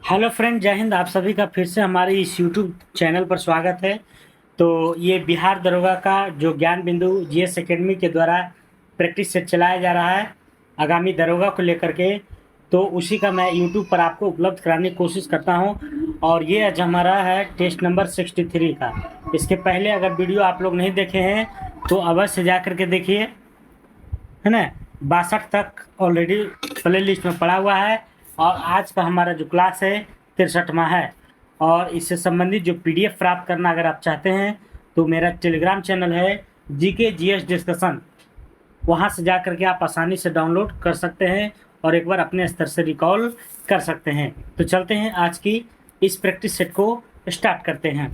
Hello friend, जय हिंद। आप सभी का फिर से हमारे इस यूट्यूब चैनल पर स्वागत है। तो ये बिहार दरोगा का जो ज्ञान बिंदु जीएस एकेडमी के द्वारा प्रैक्टिस सेट चलाया जा रहा है आगामी दरोगा को लेकर के, तो उसी का मैं यूट्यूब पर आपको उपलब्ध कराने की कोशिश करता हूं। और ये आज हमारा है टेस्ट नंबर 63 का। इसके पहले अगर वीडियो आप लोग नहीं देखे हैं तो अवश्य जा करके देखिए, है ना। 62 तक ऑलरेडी प्ले लिस्ट में पड़ा हुआ है। और आज का हमारा जो क्लास है 63वां है। और इससे संबंधित जो पीडीएफ प्राप्त करना अगर आप चाहते हैं तो मेरा टेलीग्राम चैनल है जीके जीएस डिस्कशन, वहाँ से जा करके आप आसानी से डाउनलोड कर सकते हैं और एक बार अपने स्तर से रिकॉल कर सकते हैं। तो चलते हैं आज की इस प्रैक्टिस सेट को स्टार्ट करते हैं।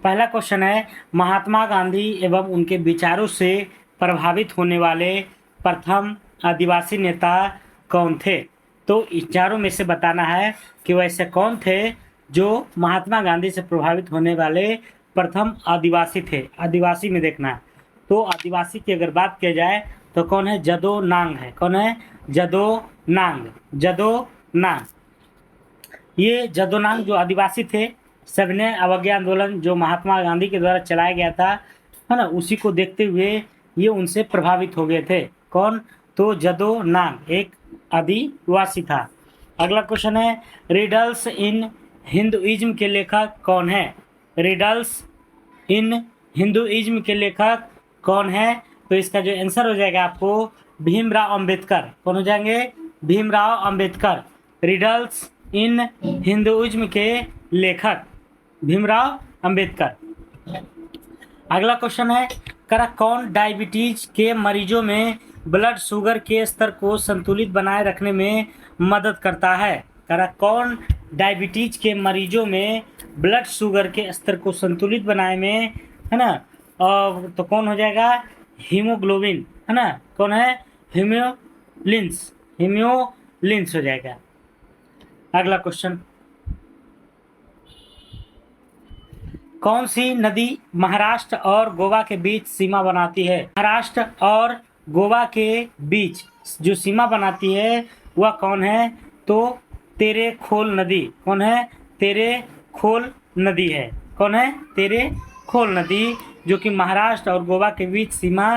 पहला क्वेश्चन है, महात्मा गांधी एवं उनके विचारों से प्रभावित होने वाले प्रथम आदिवासी नेता कौन थे? तो इन चारों में से बताना है कि वैसे कौन थे जो महात्मा गांधी से प्रभावित होने वाले प्रथम आदिवासी थे। आदिवासी में देखना है। तो आदिवासी की अगर बात किया जाए तो कौन है? जदो नांग है। कौन है? जदो नांग। जदो नांग, ये जदोनांग जो आदिवासी थे, सविनय अवज्ञा आंदोलन जो महात्मा गांधी के द्वारा चलाया गया था, है ना, उसी को देखते हुए ये उनसे प्रभावित हो गए थे। कौन? तो जदोनांग एक आदिवासी था। अगला क्वेश्चन है, रिडल्स इन हिंदुइज्म के लेखक कौन है? रिडल्स इन हिंदुइज्म के लेखक कौन है? तो इसका जो आंसर हो जाएगा आपको भीमराव अंबेडकर। कौन हो जाएंगे? Bhimrao Ambedkar. Riddles in Hinduism के लेखक भीमराव अंबेडकर। अगला क्वेश्चन है, कौन डायबिटीज के मरीजों में ब्लड शुगर के स्तर को संतुलित बनाए रखने में मदद करता है? कौन डायबिटीज के मरीजों में ब्लड शुगर के स्तर को संतुलित बनाए में, है ना, तो कौन हो जाएगा? हीमोग्लोबिन, है ना। कौन है? हीमोलिंस। हीमोलिंस हो जाएगा। अगला क्वेश्चन, कौन सी नदी महाराष्ट्र और गोवा के बीच सीमा बनाती है? महाराष्ट्र और गोवा के बीच जो सीमा बनाती है वह कौन है? तो तेरे खोल नदी। कौन है? तेरे खोल नदी है। कौन है? तेरे खोल नदी, जो कि महाराष्ट्र और गोवा के बीच सीमा।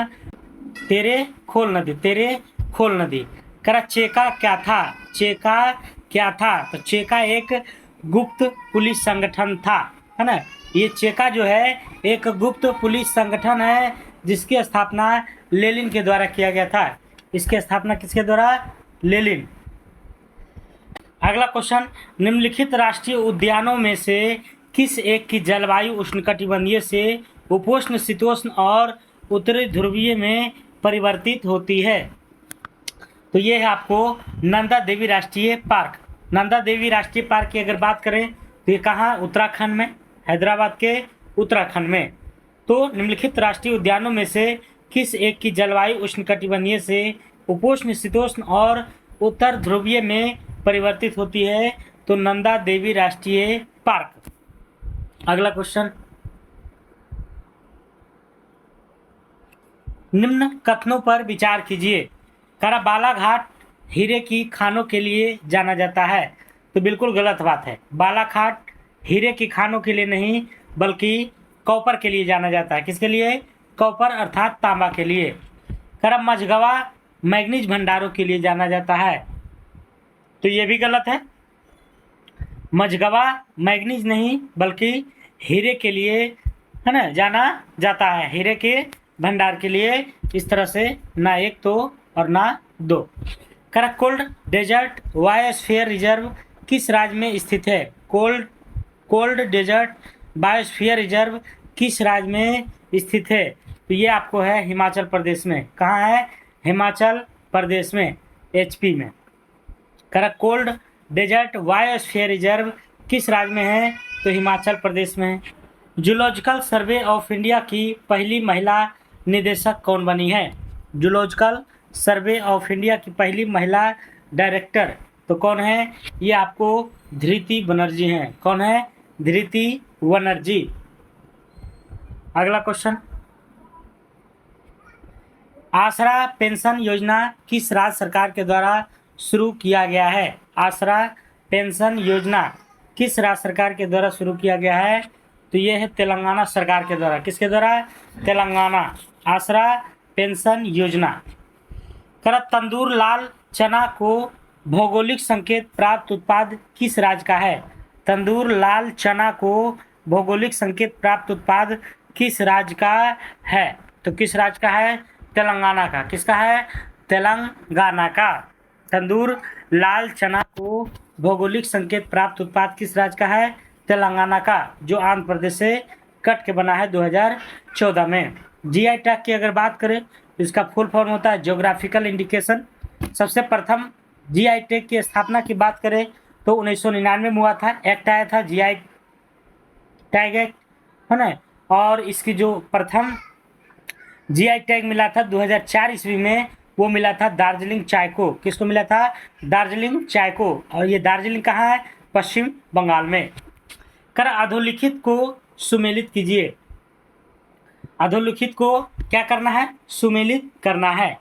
तेरे खोल नदी, तेरे खोल नदी। चेका क्या था? चेका क्या था? तो चेका एक गुप्त पुलिस संगठन था, है ना। ये चेका जो है एक गुप्त पुलिस संगठन है जिसकी स्थापना लेनिन के द्वारा किया गया था। इसकी स्थापना किसके द्वारा? लेनिन। अगला क्वेश्चन, निम्नलिखित राष्ट्रीय उद्यानों में से किस एक की जलवायु उष्णकटिबंधीय से उपोष्ण शीतोष्ण और उत्तरी ध्रुवीय में परिवर्तित होती है? तो ये है आपको नंदा देवी राष्ट्रीय पार्क। नंदा देवी राष्ट्रीय पार्क की अगर बात करें तो ये कहाँ? उत्तराखंड में, हैदराबाद के उत्तराखंड में। तो निम्नलिखित राष्ट्रीय उद्यानों में से किस एक की जलवायु उष्णकटिबंधीय से उपोष्ण शीतोष्ण और उत्तर ध्रुवीय में परिवर्तित होती है? तो नंदा देवी राष्ट्रीय पार्क। अगला क्वेश्चन, निम्न कथनों पर विचार कीजिए। बालाघाट हीरे की खानों के लिए जाना जाता है। तो बिल्कुल गलत बात है। बालाघाट हीरे की खानों के लिए नहीं बल्कि कॉपर के लिए जाना जाता है। किसके लिए? कॉपर अर्थात तांबा के लिए। मझगवा मैग्नीज भंडारों के लिए जाना जाता है। तो ये भी गलत है। मझगवा मैग्नीज नहीं बल्कि हीरे के लिए, है ना, जाना जाता है। हीरे के भंडार के लिए। इस तरह से ना एक तो और ना दो। कोल्ड डेजर्ट बायोस्फीयर रिजर्व किस राज्य में स्थित है? कोल्ड डेजर्ट बायोस्फीयर रिजर्व किस राज्य में स्थित है? तो ये आपको है हिमाचल प्रदेश में। कहाँ है? हिमाचल प्रदेश में, एचपी में। कोल्ड डेजर्ट बायोस्फीयर रिजर्व किस राज्य में है? तो हिमाचल प्रदेश में है। जूलॉजिकल सर्वे ऑफ इंडिया की पहली महिला निदेशक कौन बनी है? जूलॉजिकल सर्वे ऑफ इंडिया की पहली महिला डायरेक्टर तो कौन है? ये आपको धृति बनर्जी हैं। कौन है? धृति बनर्जी। अगला क्वेश्चन, आसरा पेंशन योजना किस राज्य सरकार के द्वारा शुरू किया गया है? आसरा पेंशन योजना किस राज्य सरकार के द्वारा शुरू किया गया है? तो ये है तेलंगाना सरकार के द्वारा। किसके द्वारा? तेलंगाना। आसरा पेंशन योजना। तंदूर लाल चना को भौगोलिक संकेत प्राप्त उत्पाद किस राज्य का है? तंदूर लाल चना को भौगोलिक संकेत प्राप्त उत्पाद किस राज्य का है? तो किस राज्य का है? तेलंगाना का। किसका है? तेलंगाना का। तंदूर लाल चना को भौगोलिक संकेत प्राप्त उत्पाद किस राज्य का है? तेलंगाना का, जो आंध्र प्रदेश से कट के बना है 2014 में। जीआई टैग की अगर बात करें तो इसका फुल फॉर्म होता है ज्योग्राफिकल इंडिकेशन। सबसे प्रथम जीआई टैग की स्थापना की बात करें तो 1999 में हुआ था, एक्ट आया था जीआई टैग एक्ट, है ना। और इसकी जो प्रथम जीआई टैग मिला था 2004 ईस्वी में, वो मिला था दार्जिलिंग चाय को। किसको मिला था? दार्जिलिंग चाय को। और ये दार्जिलिंग कहाँ है? पश्चिम बंगाल में। अधोलिखित को सुमेलित कीजिए। अधोलिखित को क्या करना है? सुमेलित करना है।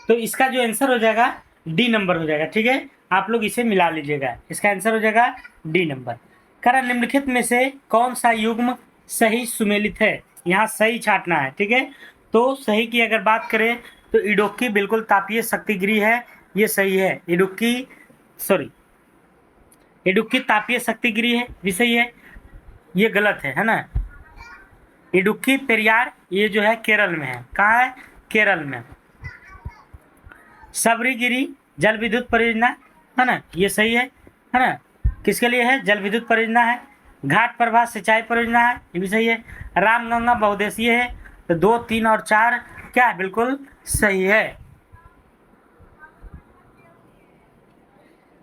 तो इसका जो आंसर हो जाएगा डी नंबर हो जाएगा। ठीक है, आप लोग इसे मिला लीजिएगा। इसका आंसर हो जाएगा डी नंबर। निम्नलिखित में से कौन सा युग्म सही सुमेलित है? यहाँ सही छांटना है। ठीक है, तो सही की अगर बात करें तो इडुक्की बिल्कुल तापीय शक्तिगिरी है, ये सही है। इडुक्की तापीय शक्तिगिरी है, भी सही है। ये गलत है ना। इडुक्की पेरियार ये जो है केरल में है। कहाँ है? केरल में। सबरीगिरी जल विद्युत परियोजना है ना, ये सही है ना। किसके लिए है? जल विद्युत परियोजना है। घाट प्रभा सिंचाई परियोजना है, ये भी सही है। रामगंगा बहुउद्देशीय है। तो 2, 3 और 4 क्या है? बिल्कुल सही है।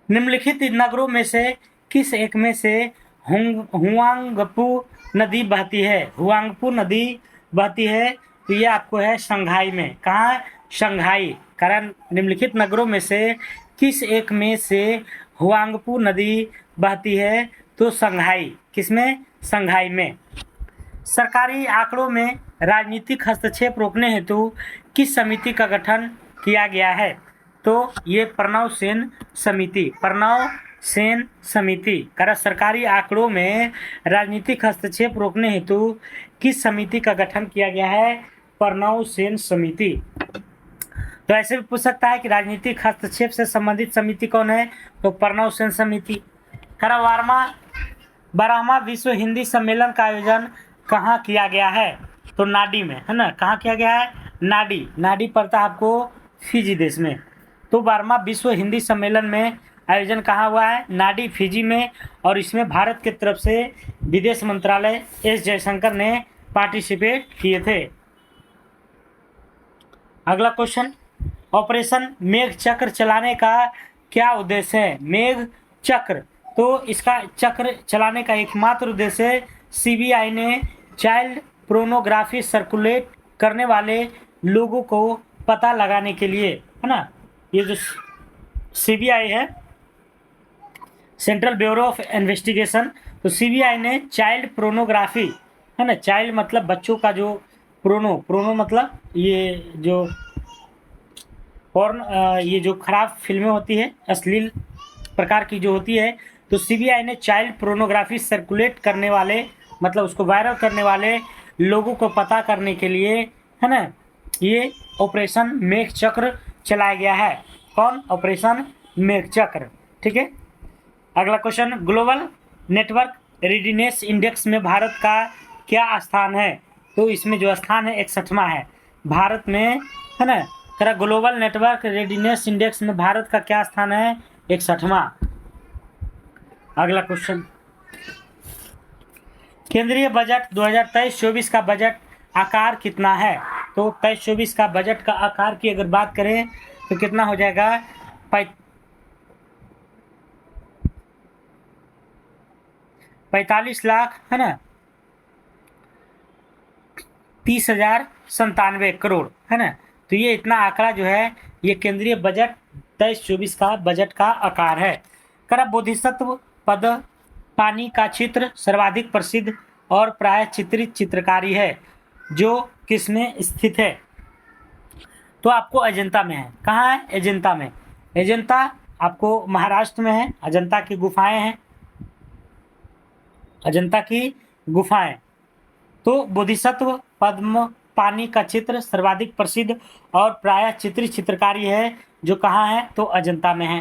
निम्नलिखित नगरों में से किस एक में से हुआंगपू नदी बहती है? हुआंगपू नदी बहती है, तो ये आपको है शंघाई में। कहाँ है? शंघाई। कारण निम्नलिखित नगरों में से किस एक में से हुआंगपू नदी बहती है? तो शंघाई। किसमें? शंघाई में। सरकारी आंकड़ों में राजनीतिक हस्तक्षेप रोकने हेतु किस समिति का गठन किया गया है? तो ये प्रणव सेन समिति। प्रणव सेन समिति। सरकारी आंकड़ों में राजनीतिक हस्तक्षेप रोकने हेतु किस समिति का गठन किया गया है? प्रणव सेन समिति। तो ऐसे भी पूछ सकता है कि राजनीतिक हस्तक्षेप से संबंधित समिति कौन है? तो प्रणव सेन समिति। 12वां विश्व हिंदी सम्मेलन का आयोजन कहाँ किया गया है? तो नाडी में, है ना। कहाँ किया गया है? नाडी। नाडी पड़ता है आपको फिजी देश में। तो 12वां विश्व हिंदी सम्मेलन में आयोजन कहाँ हुआ है? नाडी, फिजी में। और इसमें भारत की तरफ से विदेश मंत्रालय एस जयशंकर ने पार्टिसिपेट किए थे। अगला क्वेश्चन, ऑपरेशन मेघ चक्र चलाने का क्या उद्देश्य है? मेघ चक्र, तो इसका चक्र चलाने का एकमात्र उद्देश्य सीबीआई ने चाइल्ड पोर्नोग्राफी सर्कुलेट करने वाले लोगों को पता लगाने के लिए, है ना। ये जो सीबीआई है, सेंट्रल ब्यूरो ऑफ इन्वेस्टिगेशन, तो सीबीआई ने चाइल्ड पोर्नोग्राफी, है ना, चाइल्ड मतलब बच्चों का जो प्रोनो मतलब ये जो ये जो खराब फिल्में होती है, अश्लील प्रकार की जो होती है, तो सीबीआई ने चाइल्ड पोर्नोग्राफी सर्कुलेट करने वाले मतलब उसको वायरल करने वाले लोगों को पता करने के लिए, है ना, ये ऑपरेशन मेघ चक्र चलाया गया है। कौन? ऑपरेशन मेघ चक्र। ठीक है, अगला question, global network readiness index में भारत का क्या स्थान है? तो इसमें जो स्थान है 61वां है भारत में, है ना। ग्लोबल नेटवर्क रेडीनेस इंडेक्स में भारत का क्या स्थान है? 61वां। अगला क्वेश्चन, केंद्रीय बजट 2023-24 का बजट आकार कितना है? तो 23-24 का बजट का आकार की अगर बात करें तो कितना हो जाएगा? 45 लाख, है ना, 30,097 करोड़, है ना। तो ये इतना आंकड़ा जो है ये केंद्रीय बजट 23-24 का बजट का आकार है। बोधिसत्व पद पानी का चित्र सर्वाधिक प्रसिद्ध और प्राय चित्रित चित्रकारी है जो किसमें स्थित है? तो आपको अजंता में है। कहाँ है? अजंता में। अजंता आपको महाराष्ट्र में है। अजंता की गुफाएं हैं, अजंता की गुफाएं। तो बोधिसत्व पद्म पानी का चित्र सर्वाधिक प्रसिद्ध और प्रायः चित्रित चित्रकारी है जो कहाँ है? तो अजंता में है।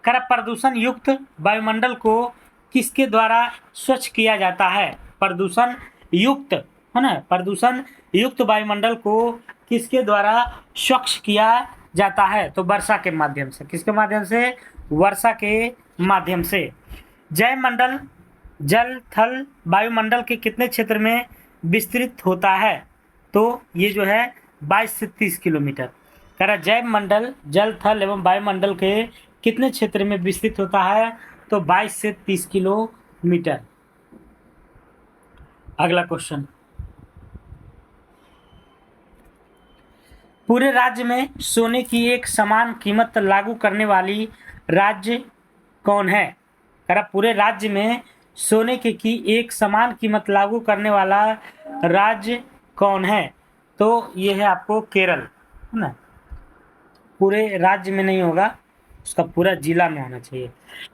कर प्रदूषण युक्त वायुमंडल को किसके द्वारा स्वच्छ किया जाता है? प्रदूषण युक्त, है ना, प्रदूषण युक्त वायुमंडल को किसके द्वारा स्वच्छ किया जाता है? तो वर्षा के माध्यम से। किसके माध्यम से? वर्षा के माध्यम से। जयमंडल जल थल वायुमंडल के कितने क्षेत्र में विस्तृत होता है? तो ये जो है 22 से 30 किलोमीटर। कह रहा जैवमंडल जल थल एवं वायुमंडल के कितने क्षेत्र में विस्तृत होता है? तो 22 से 30 किलोमीटर। अगला क्वेश्चन, पूरे राज्य में सोने की एक समान कीमत लागू करने वाली राज्य कौन है? कह रहा पूरे राज्य में सोने की एक समान कीमत लागू करने वाला राज्य कौन है? तो ये है आपको केरल, है ना। पूरे राज्य में नहीं होगा, उसका पूरा जिला में होना चाहिए।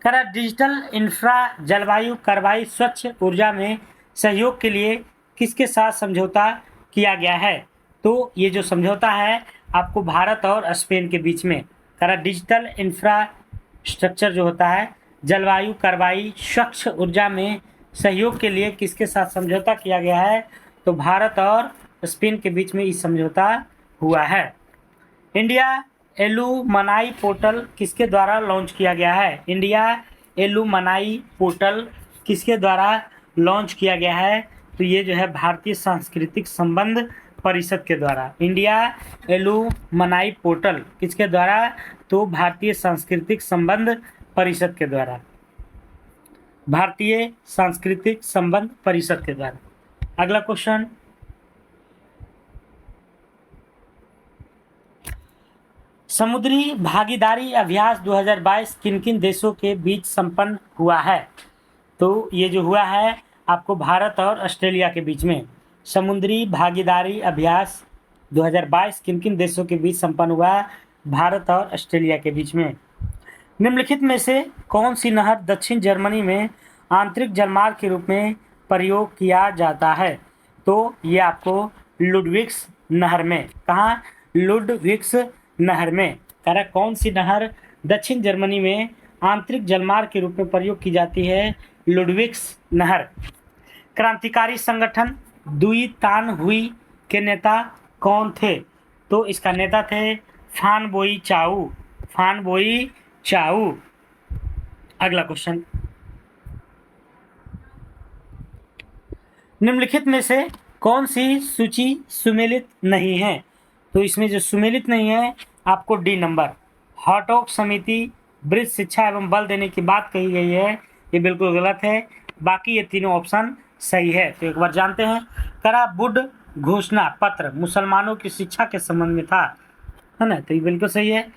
कह रहा डिजिटल इंफ्रा जलवायु कार्रवाई स्वच्छ ऊर्जा में सहयोग के लिए किसके साथ समझौता किया गया है? तो ये जो समझौता है आपको भारत और स्पेन के बीच में। कह रहा डिजिटल इंफ्रास्ट्रक्चर जो होता है जलवायु कार्रवाई स्वच्छ ऊर्जा में सहयोग के लिए किसके साथ समझौता किया गया है? तो भारत और स्पेन के बीच में इस समझौता हुआ है। इंडिया एलुमनाई पोर्टल किसके द्वारा लॉन्च किया गया है? इंडिया एलुमनाई पोर्टल किसके द्वारा लॉन्च किया गया है? तो ये जो है भारतीय सांस्कृतिक संबंध परिषद के द्वारा। इंडिया एलुमनाई पोर्टल किसके द्वारा? तो भारतीय सांस्कृतिक संबंध परिषद के द्वारा। भारतीय सांस्कृतिक संबंध परिषद के द्वारा। अगला क्वेश्चन, समुद्री भागीदारी अभ्यास 2022 किन किन देशों के बीच संपन्न हुआ है? तो ये जो हुआ है आपको भारत और ऑस्ट्रेलिया के बीच में। समुद्री भागीदारी अभ्यास 2022 किन किन देशों के बीच संपन्न हुआ? भारत और ऑस्ट्रेलिया के बीच में। निम्नलिखित में से कौन सी नहर दक्षिण जर्मनी में आंतरिक जलमार्ग के रूप में प्रयोग किया जाता है? तो ये आपको लुडविग्स नहर में। कहाँ? लुडविग्स नहर में। कह रहा कौन सी नहर दक्षिण जर्मनी में आंतरिक जलमार्ग के रूप में प्रयोग की जाती है? लुडविग्स नहर। क्रांतिकारी संगठन दुई तान हुई के नेता कौन थे? तो इसका नेता थे फान बोई चाऊ। फान बोई चाऊ। अगला क्वेश्चन, निम्नलिखित में से कौन सी सूची सुमेलित नहीं है? तो इसमें जो सुमेलित नहीं है आपको डी नंबर। हॉटॉक समिति वृद्ध शिक्षा एवं बल देने की बात कही गई है, ये बिल्कुल गलत है। बाकी ये तीनों ऑप्शन सही है। तो एक बार जानते हैं। करा बुड घोषणा पत्र मुसलमानों की शिक्षा के संबंध में था, है ना, तो ये बिल्कुल सही है।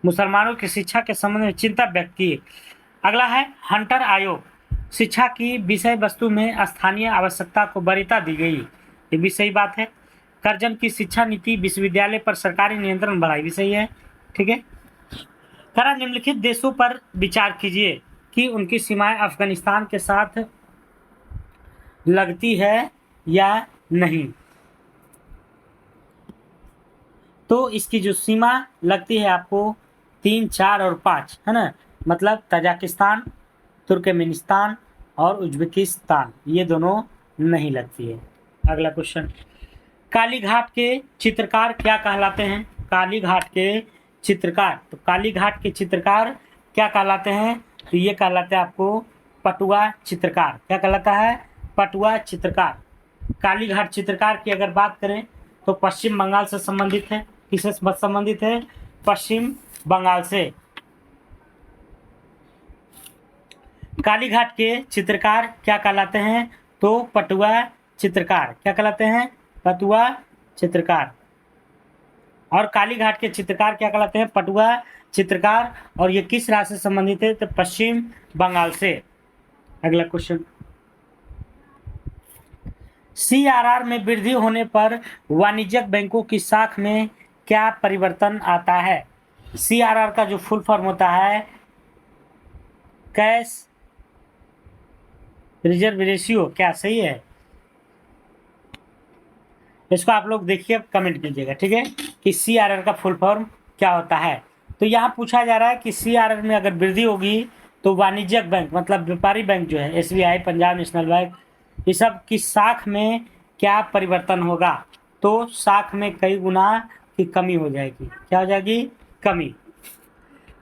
मुसलमानों की शिक्षा के संबंध में चिंता व्यक्त की। अगला है हंटर आयोग, शिक्षा की विषय वस्तु में स्थानीय आवश्यकता को वरीयता दी गई, ये भी सही बात है। करजन की शिक्षा नीति विश्वविद्यालय पर सरकारी नियंत्रण बढ़ाई, भी सही है। ठीक है। करा निम्नलिखित देशों पर विचार कीजिए कि उनकी सीमाएं अफगानिस्तान के साथ लगती है या नहीं। तो इसकी जो सीमा लगती है आपको 3, 4 और 5, है ना, मतलब तजाकिस्तान, तुर्कमेनिस्तान और उज्बेकिस्तान, ये दोनों नहीं लगती है। अगला क्वेश्चन, कालीघाट के चित्रकार क्या कहलाते हैं? कालीघाट के चित्रकार, तो कालीघाट के चित्रकार क्या कहलाते हैं? तो ये कहलाते हैं आपको पटुआ चित्रकार। क्या कहलाता है? पटुआ चित्रकार। कालीघाट चित्रकार की अगर बात करें तो पश्चिम बंगाल से संबंधित है। किससे संबंधित है? पश्चिम बंगाल से। कालीघाट के चित्रकार क्या कहलाते हैं? तो पटुआ चित्रकार। क्या कहलाते हैं? पटुआ चित्रकार। और कालीघाट के चित्रकार क्या कहलाते हैं? पटुआ चित्रकार। और ये किस राज्य से संबंधित है? तो पश्चिम बंगाल से। अगला क्वेश्चन, सीआरआर में वृद्धि होने पर वाणिज्यिक बैंकों की साख में क्या परिवर्तन आता है? सीआरआर का जो फुल फॉर्म होता है कैश रिजर्व रेशियो, क्या सही है? इसको आप लोग देखिए, कमेंट कीजिएगा, ठीक है, कि सीआरआर का फुल फॉर्म क्या होता है। तो यहाँ पूछा जा रहा है कि सीआरआर में अगर वृद्धि होगी तो वाणिज्यिक बैंक मतलब व्यापारी बैंक जो है एसबीआई, पंजाब नेशनल बैंक, ये सब की साख में क्या परिवर्तन होगा? तो साख में कई गुना की कमी हो जाएगी। क्या हो जाएगी? कमी।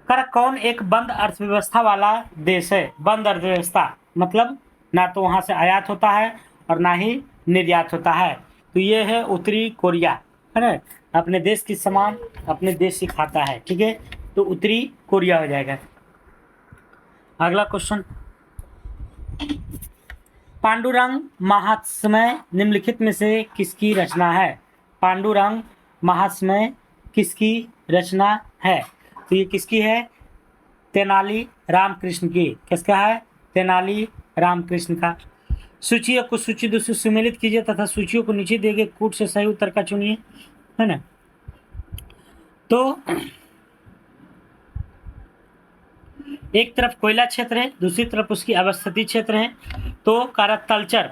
कर कौन एक बंद अर्थव्यवस्था वाला देश है? बंद अर्थव्यवस्था मतलब ना तो वहाँ से आयात होता है और ना ही निर्यात होता है। तो ये है उत्तरी कोरिया, है ना, अपने देश की सामान अपने देश ही खाता है, ठीक है, तो उत्तरी कोरिया हो जाएगा। अगला क्वेश्चन, पांडुरंग महात्म्य निम्नलिखित में से किसकी रचना है? पांडुरंग महात्म्य किसकी रचना है? तो ये किसकी है? तेनाली रामकृष्ण की। किसका है? तेनाली रामकृष्ण का। सूचियों को सूची दूसरी सुमेलित कीजिए तथा सूचियों को नीचे दिए गए कूट से सही उत्तर का चुनिए, है ना। तो एक तरफ कोयला क्षेत्र है, दूसरी तरफ उसकी अवस्थिति क्षेत्र है। तो कारक तलचर,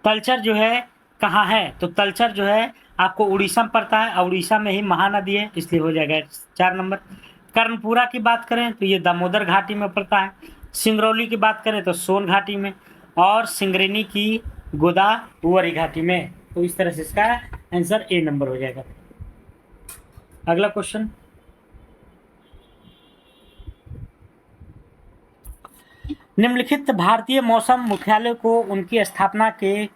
तलचर जो है कहाँ है? तो तलचर जो है आपको उड़ीसा में पड़ता है और उड़ीसा में ही महानदी है, इसलिए हो जाएगा 4 नंबर। कर्णपुरा की बात करें तो ये दामोदर घाटी में पड़ता है। सिंगरौली की बात करें तो सोन घाटी में, और सिंगरेनी की गोदावरी घाटी में। तो इस तरह से इसका आंसर ए नंबर हो जाएगा। अगला क्वेश्चन, निम्नलिखित भारतीय मौसम मुख्यालय को उनकी स्थापना के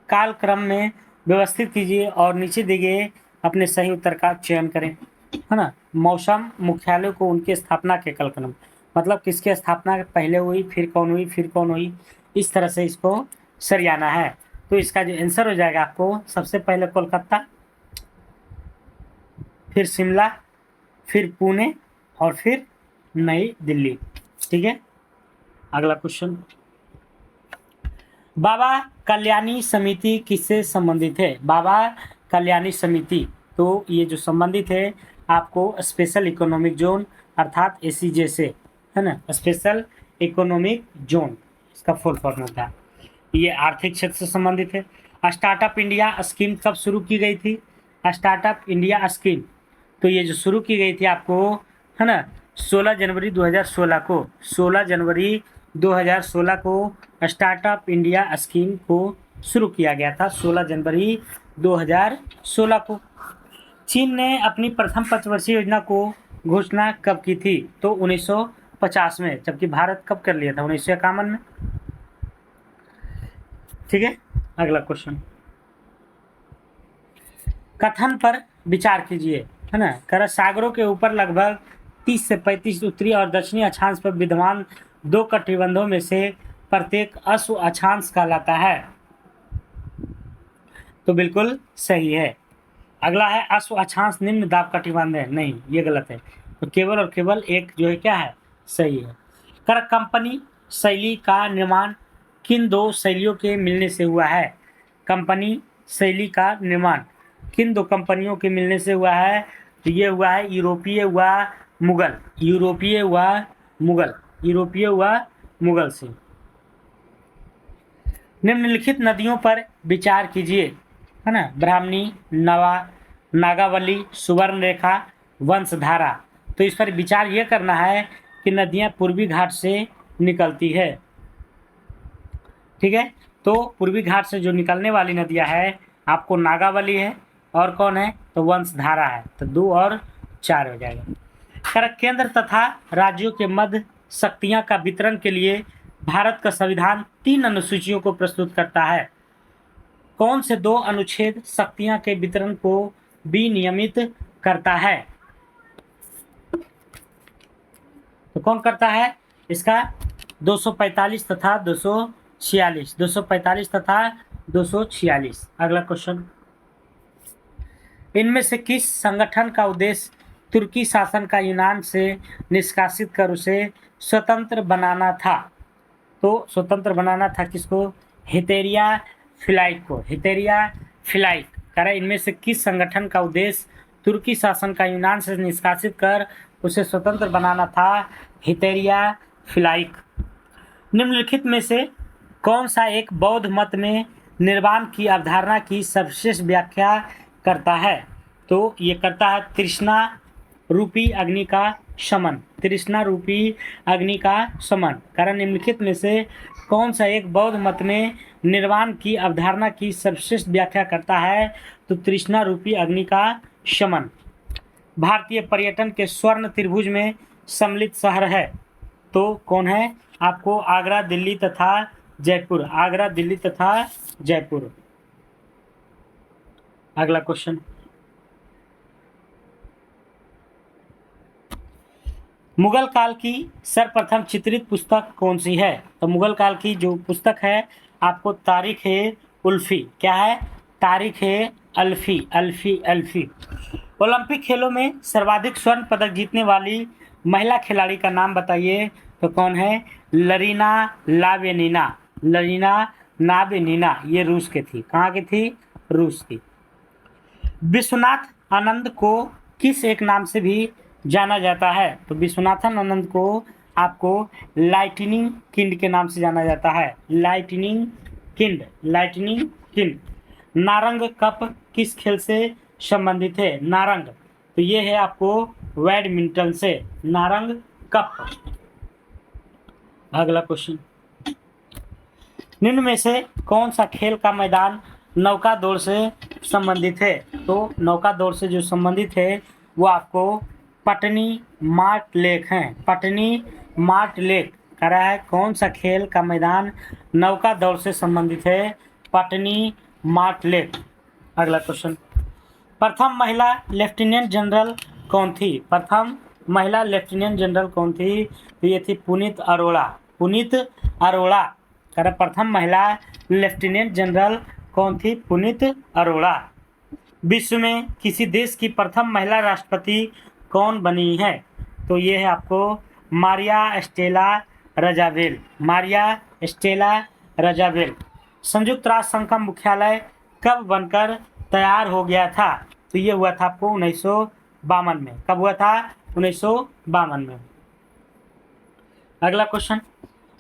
कालक्रम में व्यवस्थित कीजिए और नीचे दिए गए अपने सही उत्तर का चयन करें, है ना। मौसम मुख्यालय को उनकी स्थापना के कालक्रम मतलब किसकी स्थापना पहले हुई, फिर कौन हुई, फिर कौन हुई, इस तरह से इसको सरियाना है। तो इसका जो आंसर हो जाएगा आपको सबसे पहले कोलकाता, फिर शिमला, फिर पुणे और फिर नई दिल्ली, ठीक है। अगला क्वेश्चन, बाबा कल्याणी समिति किससे संबंधित है? बाबा कल्याणी समिति, तो ये जो संबंधित है आपको स्पेशल इकोनॉमिक जोन अर्थात एसीजे से, है ना, स्पेशल इकोनॉमिक जोन इसका फुल फॉर्म होता है। ये आर्थिक क्षेत्र से संबंधित है। स्टार्टअप इंडिया स्कीम कब शुरू की गई थी? स्टार्टअप इंडिया स्कीम, तो ये जो शुरू की गई थी आपको, है ना, 16 जनवरी 2016 को, 16 जनवरी 2016 को स्टार्टअप इंडिया स्कीम को शुरू किया गया था, 16 जनवरी 2016 को। चीन ने अपनी प्रथम पंचवर्षीय योजना को घोषणा कब की थी? तो 1950 में, जबकि भारत कब कर लिया था? 1951 में, ठीक है। अगला क्वेश्चन, कथन पर विचार कीजिए, है ना। कर सागरों के ऊपर लगभग 30 से 35 उत्तरी और दक्षिणी अक्षांश पर विद्यमान 2 कटिबंधों में से प्रत्येक अश्व अक्षांश कहलाता है। तो बिल्कुल सही है। अगला है अश्व अक्षांश निम्न दाब कटिबंध है, नहीं ये गलत है। तो केवल और केवल एक जो है क्या है? सही है। कर कंपनी शैली का निर्माण किन 2 शैलियों के मिलने से हुआ है? कंपनी शैली का निर्माण किन 2 कंपनियों के मिलने से हुआ है? तो ये हुआ है यूरोपीय व मुगल, यूरोपीय व मुगल, यूरोपीय व मुगल से। निम्नलिखित नदियों पर विचार कीजिए, है ना। ब्राह्मणी, नवा, नागावली, सुवर्णरेखा, वंशधारा। तो इस पर विचार ये करना है कि नदियाँ पूर्वी घाट से निकलती है, ठीक है। तो पूर्वी घाट से जो निकलने वाली नदियाँ है आपको नागावली है और कौन है? तो वंशधारा है। तो 2 और 4 हो जाएगा। कर केंद्र तथा राज्यों के मध्य शक्तियाँ का वितरण के लिए भारत का संविधान 3 अनुसूचियों को प्रस्तुत करता है। कौन से 2 अनुच्छेद शक्तियाँ के वितरण को विनियमित करता है? तो कौन करता है इसका? 245 तथा 246, 245 तथा 246। अगला क्वेश्चन, इनमें से किस संगठन का उद्देश्य तुर्की शासन का यूनान से निष्कासित कर उसे स्वतंत्र बनाना था? तो स्वतंत्र बनाना था किसको? हेतेरिया फिलाइक को, हितेरिया फिलाइक। कह रहा है इनमें से किस संगठन का उद्देश्य तुर्की शासन का यूनान से निष्कासित कर उसे स्वतंत्र बनाना था? हितेरिया फिलाइक। निम्नलिखित में से कौन सा एक बौद्ध मत में निर्वाण की अवधारणा की सर्वश्रेष्ठ व्याख्या करता है? तो ये करता है तृष्णा रूपी अग्नि का शमन, तृष्णा रूपी अग्नि का शमन। कारण निम्नलिखित में से कौन सा एक बौद्ध मत में निर्वाण की अवधारणा की सर्वश्रेष्ठ व्याख्या करता है? तो तृष्णा रूपी अग्नि का शमन। भारतीय पर्यटन के स्वर्ण त्रिभुज में सम्मिलित शहर है तो कौन है? आपको आगरा, दिल्ली तथा जयपुर। आगरा, दिल्ली तथा जयपुर। अगला क्वेश्चन, मुगल काल की सर्वप्रथम चित्रित पुस्तक कौन सी है? तो मुगल काल की जो पुस्तक है आपको तारीख ए उल्फी। क्या है? तारीख ए अल्फी, अल्फी, अल्फी। ओलंपिक खेलों में सर्वाधिक स्वर्ण पदक जीतने वाली महिला खिलाड़ी का नाम बताइए। तो कौन है? लरीना लावेनिना। लरीना नावेनिना, ये रूस के थी। कहाँ की थी? रूस की। विश्वनाथ आनंद को किस एक नाम से भी जाना जाता है? तो विश्वनाथन आनंद को आपको लाइटनिंग किंड के नाम से जाना जाता है। Lightning kind, lightning kind. Narang cup किस खेल से संबंधित है? नारंग, तो ये है आपको बैडमिंटन से, नारंग कप। अगला क्वेश्चन, निम्न में से कौन सा खेल का मैदान नौका दौड़ से संबंधित है? तो नौका दौड़ से जो संबंधित है वो आपको पटनी मार्ट लेक है। Patni mart lake. कह रहा है कौन सा खेल का मैदान नौका दौड़ से संबंधित है? Patni mart lake. अगला क्वेश्चन, प्रथम महिला लेफ्टिनेंट जनरल कौन थी? प्रथम महिला लेफ्टिनेंट जनरल कौन थी? तो ये थी पुनीत अरोड़ा। पुनीत अरोड़ा। कह रहा प्रथम महिला लेफ्टिनेंट जनरल कौन थी? पुनीत अरोड़ा। विश्व में किसी देश की प्रथम महिला राष्ट्रपति कौन बनी है? तो ये है आपको मारिया स्टेला रजावेल। मारिया स्टेला रजावेल। संयुक्त राष्ट्र संघ का मुख्यालय कब बनकर तैयार हो गया था? तो ये हुआ था आपको 1952 में। कब हुआ था? 1952 में। अगला क्वेश्चन,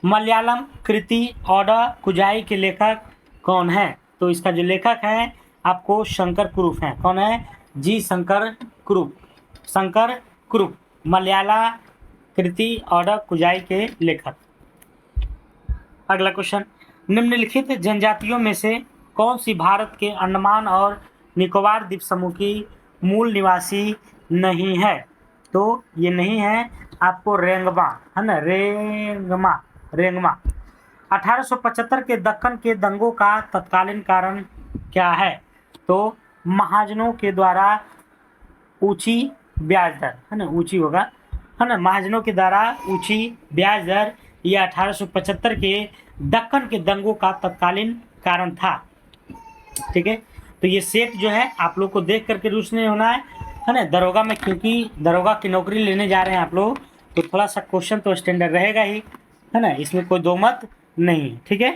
मलयालम कृति ओडा कुजाई के लेखक कौन है? तो इसका जो लेखक है आपको शंकर कुरुप है। कौन है? जी शंकर कुरुप। शंकर कुरुप मलयाला कृति ओडा कुजाई के लेखक। अगला क्वेश्चन, निम्नलिखित जनजातियों में से कौन सी भारत के अंडमान और निकोबार द्वीप समूह की मूल निवासी नहीं है? तो ये नहीं है आपको रेंगमा, है ना? रेंगमा, रेंगमा। 1875 के दक्कन के दंगों का तत्कालीन कारण क्या है? तो महाजनों के द्वारा ऊंची ब्याज दर, है ना? ऊंची होगा, है ना? महाजनों के द्वारा ऊंची ब्याज दर, यह 1875 के दक्कन के दंगों का तत्कालीन कारण था। ठीक है, तो ये सेट जो है आप लोग को देख करके रुष्ट नहीं होना है ना? दरोगा में, क्योंकि दरोगा की नौकरी लेने जा रहे हैं आप लोग, तो थोड़ा सा क्वेश्चन तो स्टैंडर्ड रहेगा ही, है ना? इसमें कोई दो मत नहीं। ठीक है,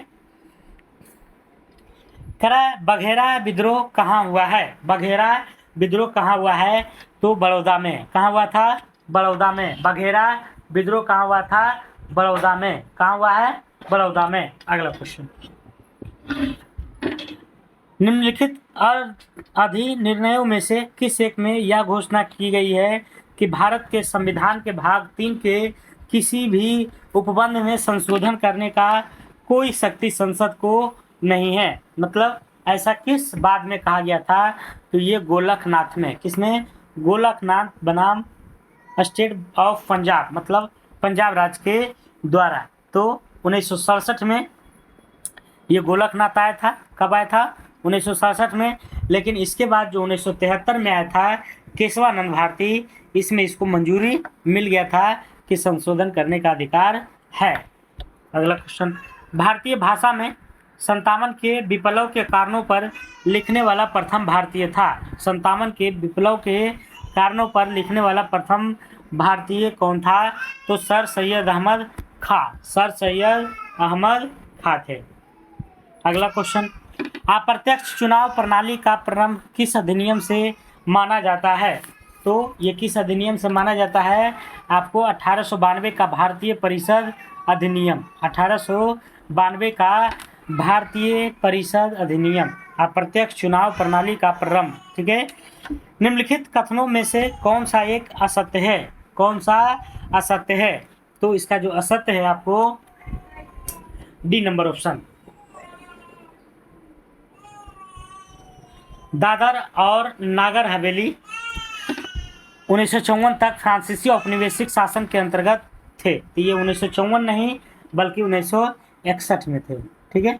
कह रहा है बघेरा विद्रोह कहाँ हुआ है? बघेरा विद्रोह कहाँ हुआ है? तो बड़ौदा में। कहाँ हुआ था? बड़ौदा में। बघेरा विद्रोह कहाँ हुआ था? बड़ौदा में। कहाँ हुआ है? बड़ौदा में। अगला क्वेश्चन, निम्नलिखित अधिनिर्णयों में से किस एक में यह घोषणा की गई है कि भारत के संविधान के भाग 3 के किसी भी उपबंध में संशोधन करने का कोई शक्ति संसद को नहीं है? मतलब ऐसा किस बाद में कहा गया था? तो ये गोलकनाथ में। किसमें? गोलकनाथ बनाम स्टेट ऑफ पंजाब, मतलब पंजाब राज्य के द्वारा। तो 1967 में ये गोलकनाथ आया था। कब आया था? 1967 में। लेकिन इसके बाद जो 1973 में आया था केशवानंद भारती, इसमें इसको मंजूरी मिल गया था कि संशोधन करने का अधिकार है। अगला क्वेश्चन, भारतीय भाषा में 57 के विप्लव के कारणों पर लिखने वाला प्रथम भारतीय था। 57 के विप्लव के कारणों पर लिखने वाला प्रथम भारतीय कौन था? तो सर सैयद अहमद खां। सर सैयद अहमद खां थे। अगला क्वेश्चन, अप्रत्यक्ष चुनाव प्रणाली का प्रारंभ किस अधिनियम से माना जाता है? तो ये किस अधिनियम से माना जाता है? आपको 1892 का भारतीय परिषद अधिनियम, 1892 का भारतीय परिषद अधिनियम, अप्रत्यक्ष चुनाव प्रणाली का प्रारंभ। ठीक है। निम्नलिखित कथनों में से कौन सा एक असत्य है? कौन सा असत्य है? तो इसका जो असत्य है आपको डी नंबर ऑप्शन। दादर और नागर हवेली 1954 तक फ्रांसीसी औपनिवेशिक शासन के अंतर्गत थे। तो ये 1954 नहीं बल्कि 1961 में थे। ठीक है।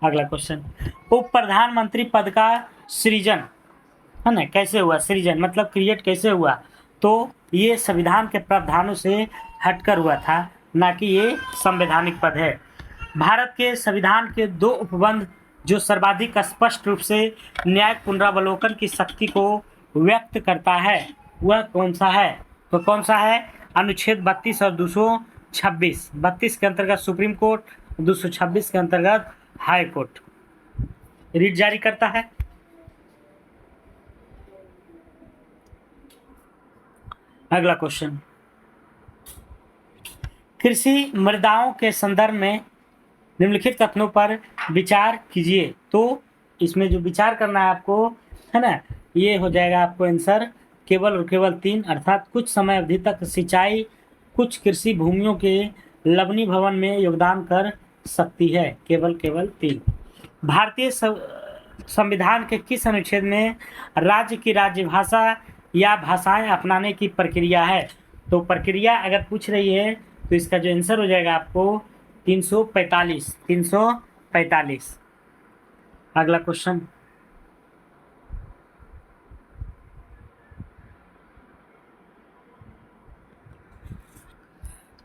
अगला क्वेश्चन, उप प्रधानमंत्री पद का सृजन है ना कैसे हुआ? सृजन मतलब क्रिएट कैसे हुआ? तो ये संविधान के प्रावधानों से हटकर हुआ था, ना कि ये संवैधानिक पद है। भारत के संविधान के दो उपबंध जो सर्वाधिक स्पष्ट रूप से न्यायिक पुनरावलोकन की शक्ति को व्यक्त करता है वह कौन सा है? तो कौन सा है? अनुच्छेद 32 और 226। 32 के अंतर्गत सुप्रीम कोर्ट, 226 के अंतर्गत हाई कोर्ट रीट जारी करता है। अगला क्वेश्चन, कृषि मृदाओं के संदर्भ में निम्नलिखित कथनों पर विचार कीजिए। तो इसमें जो विचार करना है आपको है ना, ये हो जाएगा आपको आंसर केवल और केवल 3, अर्थात कुछ समय अवधि तक सिंचाई कुछ कृषि भूमियों के लवणीभवन में योगदान कर सकती है। केवल 3। भारतीय संविधान के किस अनुच्छेद में राज्य की राजभाषा या भाषाएं अपनाने की प्रक्रिया है? तो प्रक्रिया अगर पूछ रही है तो इसका जो आंसर हो जाएगा आपको 345। अगला क्वेश्चन,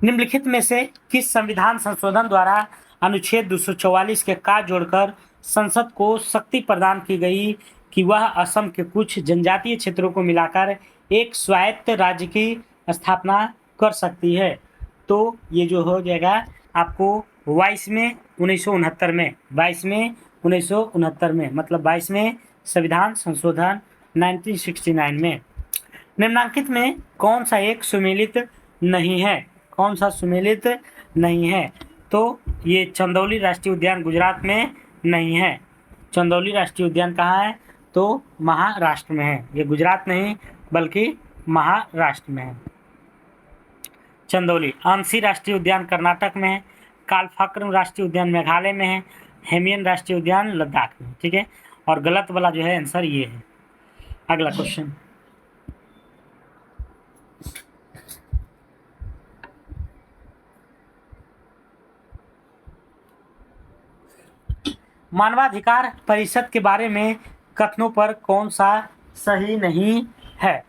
निम्नलिखित में से किस संविधान संशोधन द्वारा अनुच्छेद 244 के काज जोड़कर संसद को शक्ति प्रदान की गई कि वह असम के कुछ जनजातीय क्षेत्रों को मिलाकर एक स्वायत्त राज्य की स्थापना कर सकती है? तो ये जो हो जाएगा आपको 22 में 1969 में, 22 में 1969 में, मतलब 22वें संविधान संशोधन 1969 में। निम्नलिखित में कौन सा एक सुमेलित नहीं है? कौन सा सुमेलित नहीं है? तो ये चंदौली राष्ट्रीय उद्यान गुजरात में नहीं है। चंदौली राष्ट्रीय उद्यान कहाँ है? तो महाराष्ट्र में है। ये गुजरात नहीं बल्कि महाराष्ट्र में है। चंदौली। अंशी राष्ट्रीय उद्यान कर्नाटक में है। कालफाक्रम राष्ट्रीय उद्यान मेघालय में है। हेमियन राष्ट्रीय उद्यान लद्दाख में। ठीक है। और गलत वाला जो है आंसर ये है। अगला क्वेश्चन, मानवाधिकार परिषद के बारे में कथनों पर कौन सा सही नहीं है?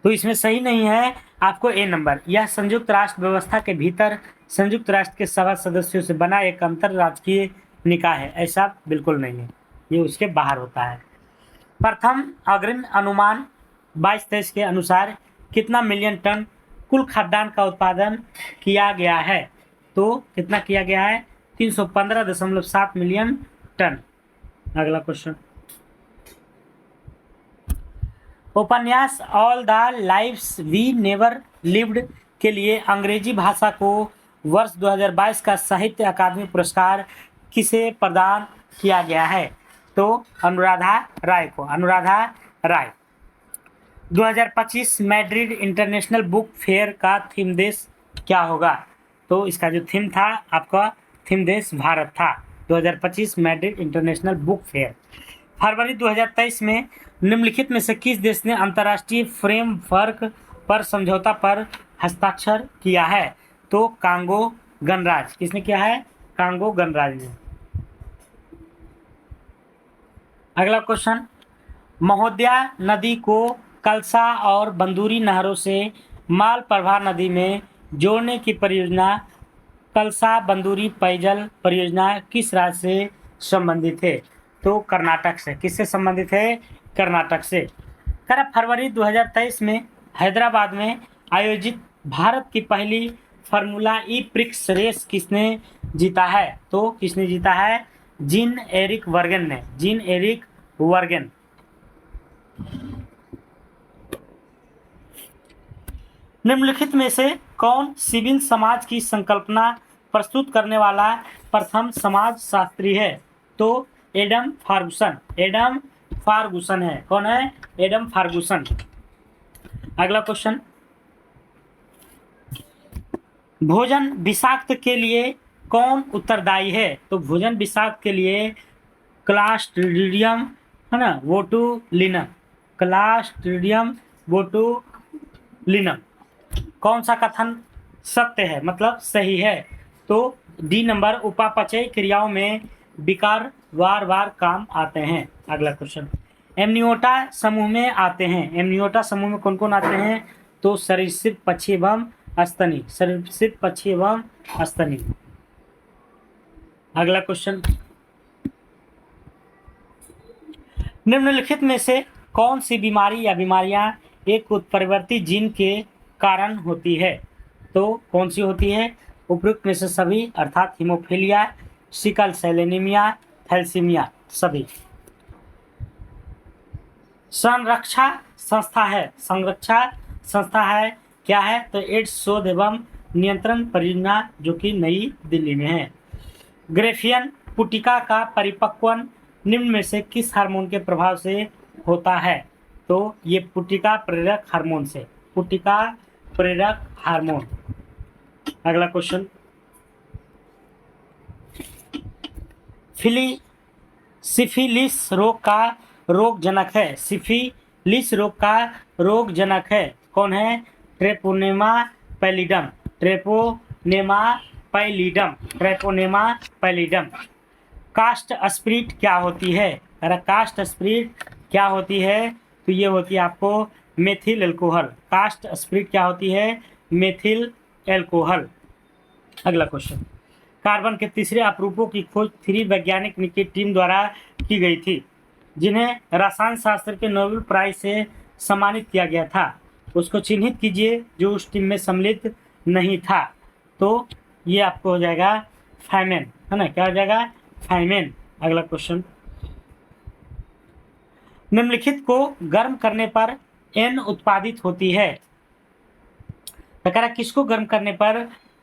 तो इसमें सही नहीं है आपको ए नंबर। यह संयुक्त राष्ट्र व्यवस्था के भीतर संयुक्त राष्ट्र के सभा सदस्यों से बना एक अंतरराज्यीय निकाय है। ऐसा बिल्कुल नहीं है, ये उसके बाहर होता है। प्रथम अग्रिम अनुमान 22-23 के अनुसार कितना मिलियन टन कुल खाद्यान्न का उत्पादन किया गया है? तो कितना किया गया है? 315.7 मिलियन टन। अगला क्वेश्चन, उपन्यास All the Lives We Never Lived के लिए अंग्रेजी भाषा को वर्ष 2022 का साहित्य अकादमी पुरस्कार किसे प्रदान किया गया है? तो अनुराधा राय को। अनुराधा राय। 2025 मैड्रिड इंटरनेशनल बुक फेयर का थीम देश क्या होगा? तो इसका जो थीम था आपका थीम देश भारत था। 2025 मैड्रिड इंटरनेशनल बुक फेयर। फरवरी 2023 में निम्नलिखित में से किस देश ने अंतर्राष्ट्रीय फ्रेमवर्क पर समझौता पर हस्ताक्षर किया है? तो कांगो गणराज्य। किसने किया है? कांगो गणराज्य ने। अगला क्वेश्चन, महोदया नदी को कलसा और बंदूरी नहरों से मालप्रभा नदी में जोड़ने की परियोजना कलसा बंदूरी पेयजल परियोजना किस राज्य से संबंधित है? तो कर्नाटक से। किससे संबंधित है? कर्नाटक से। फरवरी 2023 में हैदराबाद में आयोजित भारत की पहली फार्मूला ई प्रिक्स रेस किसने जीता है? तो किसने जीता है? जीन एरिक वर्गन ने, जीन एरिक वर्गन। निम्नलिखित में से कौन सिविल समाज की संकल्पना प्रस्तुत करने वाला प्रथम समाज शास्त्री है? तो एडम फार्गुसन, एडम फार्गुसन है। कौन है? Adam Ferguson. अगला क्वेश्चन, भोजन विषाक्त के लिए कौन उत्तरदायी है? तो भोजन विषाक्त के लिए क्लास्ट्रीडियम है ना, बोटुलिनम, क्लास्ट्रीडियम बोटुलिनम। कौन सा कथन सत्य है, मतलब सही है? तो डी नंबर, उपापचय क्रियाओं में विकार बार बार काम आते हैं। अगला क्वेश्चन, एमनियोटा समूह में आते हैं, एमनियोटा समूह में कौन कौन आते हैं? तो सरीसृप, पक्षी एवं स्तनी, सरीसृप, पक्षी एवं स्तनी। अगला क्वेश्चन, निम्नलिखित में से कौन सी बीमारी या बीमारियां एक उत्परिवर्ती जीन के कारण होती है? तो कौन सी होती है? उपयुक्त में से सभी, अर्थात haemophilia, sickle cell anaemia, thalassaemia, सभी। संरक्षा संस्था है, संरक्षा संस्था है क्या है? तो एड्स शोध एवं नियंत्रण परियोजना, जो कि नई दिल्ली में है। ग्रेफियन पुटिका का परिपक्वन निम्न में से किस हार्मोन के प्रभाव से होता है? तो ये पुटिका प्रेरक हार्मोन से, पुटिका प्रेरक हार्मोन। अगला क्वेश्चन, सिफिलिस रोग का रोगजनक है, सिफिलिस रोग का रोगजनक है। कौन है? Treponema pallidum, Treponema pallidum, Treponema pallidum. कास्ट स्प्रिट क्या होती है? अरे कास्ट स्प्रिट क्या होती है? तो ये होती है आपको मेथिल एल्कोहल। कास्ट स्प्रिट क्या होती है? Methyl alcohol. अगला क्वेश्चन, कार्बन के तीसरे अपरूपों की खोज 3 वैज्ञानिक की टीम द्वारा की गई थी, जिन्हें रसायन शास्त्र के नोबेल प्राइज से सम्मानित किया गया था। उसको चिन्हित कीजिए जो उस टीम में सम्मिलित नहीं था। तो ये आपको हो जाएगा थायमेन, है ना, क्या हो जाएगा? थायमेन। अगला क्वेश्चन, निम्नलिखित को गर्म करने पर एन उत्पादित होती है। किसको गर्म करने पर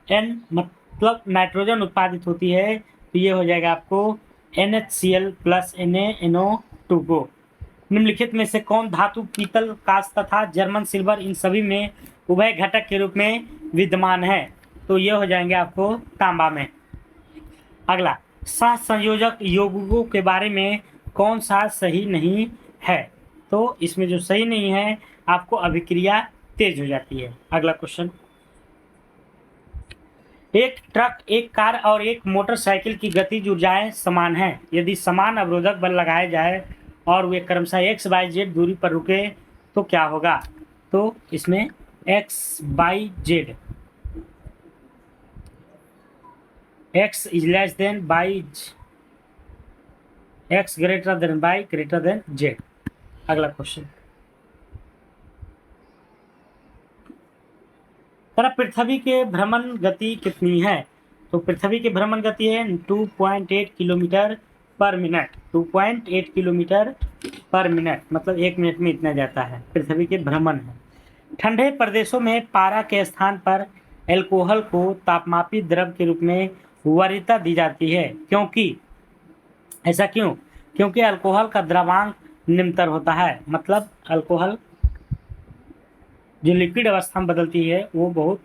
एन मतलब नाइट्रोजन उत्पादित होती है? तो ये हो जाएगा आपको NaCl प्लस NaNO2 को। निम्नलिखित में से कौन धातु पीतल, कांस्य तथा जर्मन सिल्वर इन सभी में उभय घटक के रूप में विद्यमान है? तो ये हो जाएंगे आपको तांबा में। अगला, सहसंयोजक यौगिकों के बारे में कौन सा सही नहीं है? तो इसमें जो सही नहीं है, आपको अभिक्रिया तेज हो जाती है। अगला क्वेश्चन, एक ट्रक, एक कार और एक मोटरसाइकिल की गतिज ऊर्जाएं समान हैं। यदि समान अवरोधक बल लगाए जाए और वे क्रमशः x/z दूरी पर रुके तो क्या होगा? तो इसमें x/z, x is less than by x greater than by greater than z। अगला क्वेश्चन, पृथ्वी के भ्रमण गति कितनी है? तो पृथ्वी की भ्रमण गति है 2.8 किलोमीटर पर मिनट, 2.8 किलोमीटर पर मिनट, मतलब 1 मिनट में इतना जाता है पृथ्वी के भ्रमण है। ठंडे प्रदेशों में पारा के स्थान पर एल्कोहल को तापमापी द्रव के रूप में वरीयता दी जाती है, क्योंकि ऐसा क्यों? क्योंकि अल्कोहल का द्रवांक निम्नतर होता है, मतलब अल्कोहल जो लिक्विड अवस्था में बदलती है वो बहुत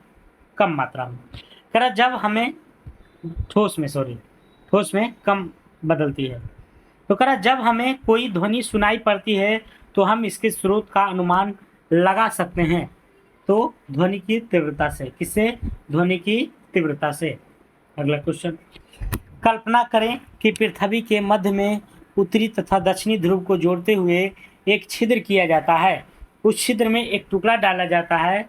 कम मात्रा में, जब हमें ठोस में कम बदलती है। तो जब हमें कोई ध्वनि सुनाई पड़ती है तो हम इसके स्रोत का अनुमान लगा सकते हैं। तो ध्वनि की तीव्रता से, किससे? ध्वनि की तीव्रता से। अगला क्वेश्चन, कल्पना करें कि पृथ्वी के मध्य में उत्तरी तथा दक्षिणी ध्रुव को जोड़ते हुए एक छिद्र किया जाता है। उस छिद्र में एक टुकड़ा डाला जाता है।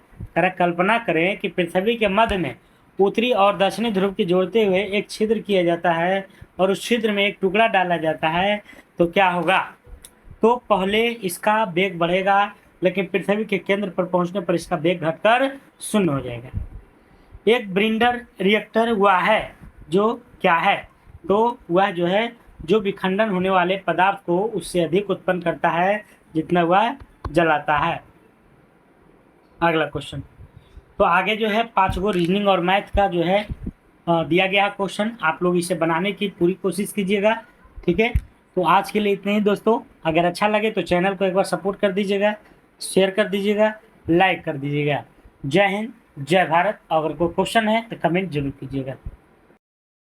कल्पना करें कि पृथ्वी के मध्य में उत्तरी और दक्षिणी ध्रुव के जोड़ते हुए एक छिद्र किया जाता है और उस छिद्र में एक टुकड़ा डाला जाता है, तो क्या होगा? तो पहले इसका वेग बढ़ेगा, लेकिन पृथ्वी के केंद्र पर पहुंचने पर इसका वेग घटकर 0 हो जाएगा। एक ब्रिंडर रिएक्टर हुआ है जो क्या है? तो वह जो है जो विखंडन होने वाले पदार्थ को उससे अधिक उत्पन्न करता है जितना वह जलाता है। अगला क्वेश्चन, तो आगे जो है 5 गो रीजनिंग और मैथ का जो है दिया गया क्वेश्चन, आप लोग इसे बनाने की पूरी कोशिश कीजिएगा। ठीक है, तो आज के लिए इतने ही दोस्तों। अगर अच्छा लगे तो चैनल को एक बार सपोर्ट कर दीजिएगा, शेयर कर दीजिएगा, लाइक कर दीजिएगा। जय हिंद, जय भारत। अगर कोई क्वेश्चन है तो कमेंट जरूर कीजिएगा।